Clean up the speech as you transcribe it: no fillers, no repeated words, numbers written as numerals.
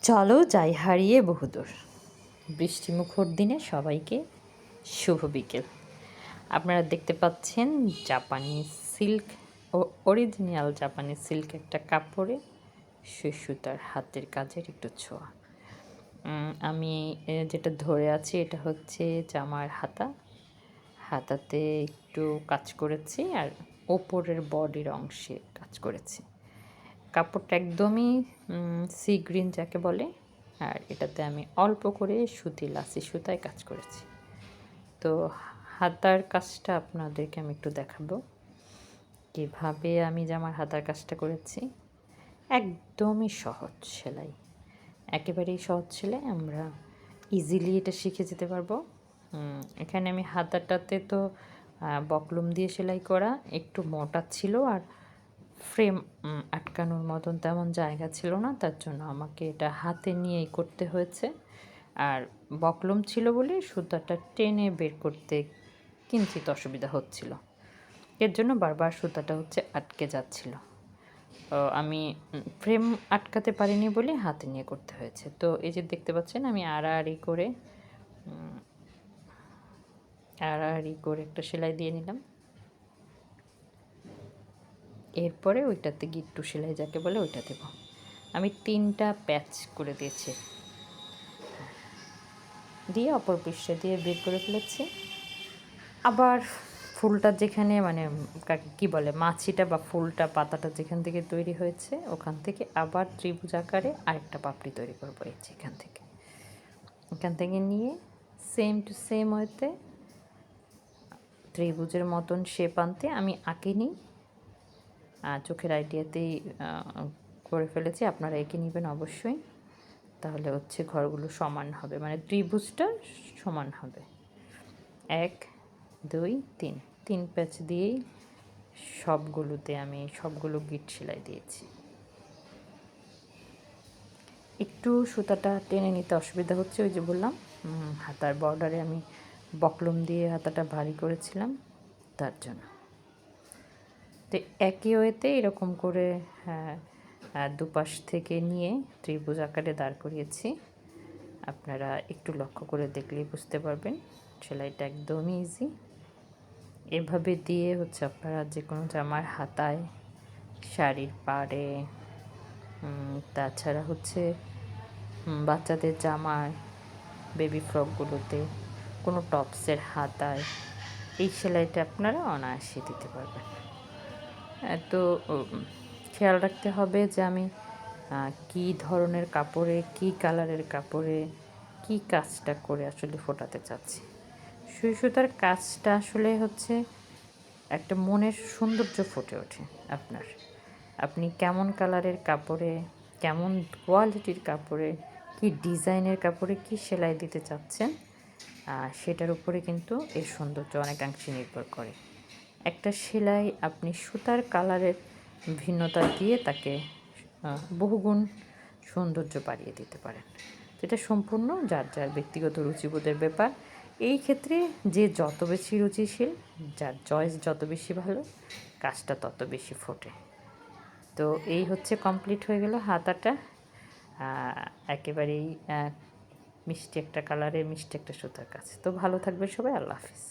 চলো যাই হারিয়ে বহুদূর। বৃষ্টিমুখর দিনে সবাইকে শুভ বিকেল। আপনারা দেখতে পাচ্ছেন জাপানি সিল্ক ও অরিজিনাল জাপানি সিল্ক একটা কাপড়ে সুতার হাতের কাজের একটু ছোঁয়া। আমি যেটা ধরে আছি এটা হচ্ছে জামার হাতাতে একটু কাজ করেছি আর ওপরের বডির অংশে কাজ করেছি। কাপড়টা একদমই সি গ্রিন যাকে বলে, আর এটাতে আমি অল্প করে লাসি সুতায় কাজ করেছি। তো হাতার কাজটা আপনাদেরকে আমি একটু দেখাবো কীভাবে আমি জামার হাতার কাজটা করেছি। একদমই সহজ সেলাই, একেবারেই সহজ সেলাই, আমরা ইজিলি এটা শিখে যেতে পারবো। এখানে আমি হাতাটাতে তো বকলুম দিয়ে সেলাই করা, একটু মোটা ছিল আর ফ্রেম আটকানোর মতন তেমন জায়গা ছিল না, তার জন্য আমাকে এটা হাতে নিয়েই করতে হয়েছে। আর বকলুম ছিল বলে সুতাটা টেনে বের করতে কিঞ্চিত অসুবিধা হচ্ছিল, এর জন্য বারবার সুতাটা আটকে যাচ্ছিল। আমি ফ্রেম আটকাতে পারিনি বলে হাতে নিয়ে করতে হয়েছে। তো এই যে দেখতে পাচ্ছেন আমি আড়াআড়ি করে একটা সেলাই দিয়ে নিলাম। এরপরে ওইটাতে গিট্টু সেলাই যাকে বলে ওইটা দেব। আমি 3টা প্যাচ করে দিয়েছি, দিয়ে অপর পৃষ্ঠে দিয়ে বের করে ফেলেছি। আবার ফুলটা যেখানে কি বলে মাছিটা বা ফুলটা পাতাটা যেখান থেকে তৈরি হয়েছে ওখান থেকে আবার ত্রিভুজ আকারে আরেকটা পাপড়ি তৈরি করবো। এই যে এখান থেকে নিয়ে সেম টু সেম ওয়েতে ত্রিভুজের মতন শেপ আনতে আমি আঁকিনি, চোখের আইডিয়াতেই করে ফেলেছি। আপনারা এঁকে নেবেন অবশ্যই, তাহলে ঘরগুলো সমান হবে, ত্রিভুজটা সমান হবে। 1 2 3 প্যাচ দিয়েই সবগুলোতে আমি সবগুলো গিট সেলাই দিয়েছি। একটু সুতাটা টেনে নিতে অসুবিধা হচ্ছে, ওই যে বললাম হাতার বর্ডারে আমি বকলুম দিয়ে হাতাটা ভারী করেছিলাম, তার জন্য। তো একই ওয়েতে এরকম করে দুপাশ থেকে নিয়ে ত্রিভুজ আকারে দাঁড় করিয়েছি। আপনারা একটু লক্ষ্য করে দেখলেই বুঝতে পারবেন সেলাইটা একদমই ইজি। এভাবে দিয়ে আপনারা যে কোনো জামার হাতায়, শাড়ির পাড়ে, তাছাড়া বাচ্চাদের জামায়, বেবি ফ্রকগুলোতে, কোনো টপসের হাতায় এই সেলাইটা আপনারা অনায়াসে দিতে পারবেন। তো খেয়াল রাখতে হবে যে আমি কী ধরনের কাপড়ে, কী কালারের কাপড়ে কী কাজটা করে আসলে ফোটাতে চাচ্ছি। সুই সুতার কাজটা আসলে একটা মনের সৌন্দর্য ফুটে ওঠে। আপনি কেমন কালারের কাপড়ে, কেমন কোয়ালিটির কাপড়ে, কী ডিজাইনের কাপড়ে কী সেলাই দিতে চাচ্ছেন, সেটার উপরে কিন্তু এর সৌন্দর্য অনেকাংশে নির্ভর করে। একটা সেলাই আপনি সুতার কালারের ভিন্নতা দিয়ে তাকে বহুগুণ সৌন্দর্য বাড়িয়ে দিতে পারেন। এটা সম্পূর্ণ যার যার ব্যক্তিগত রুচিবোধের ব্যাপার। এই ক্ষেত্রে যে যত বেশি রুচিশীল, যার চয়েস যত বেশি ভালো, কাজটা তত বেশি ফোটে। তো এই কমপ্লিট হয়ে গেল হাতাটা। একেবারেই মিষ্টি একটা কালারের, মিষ্টি একটা সুতার কাজ। তো ভালো থাকবে সবাই, আল্লাহ হাফিজ।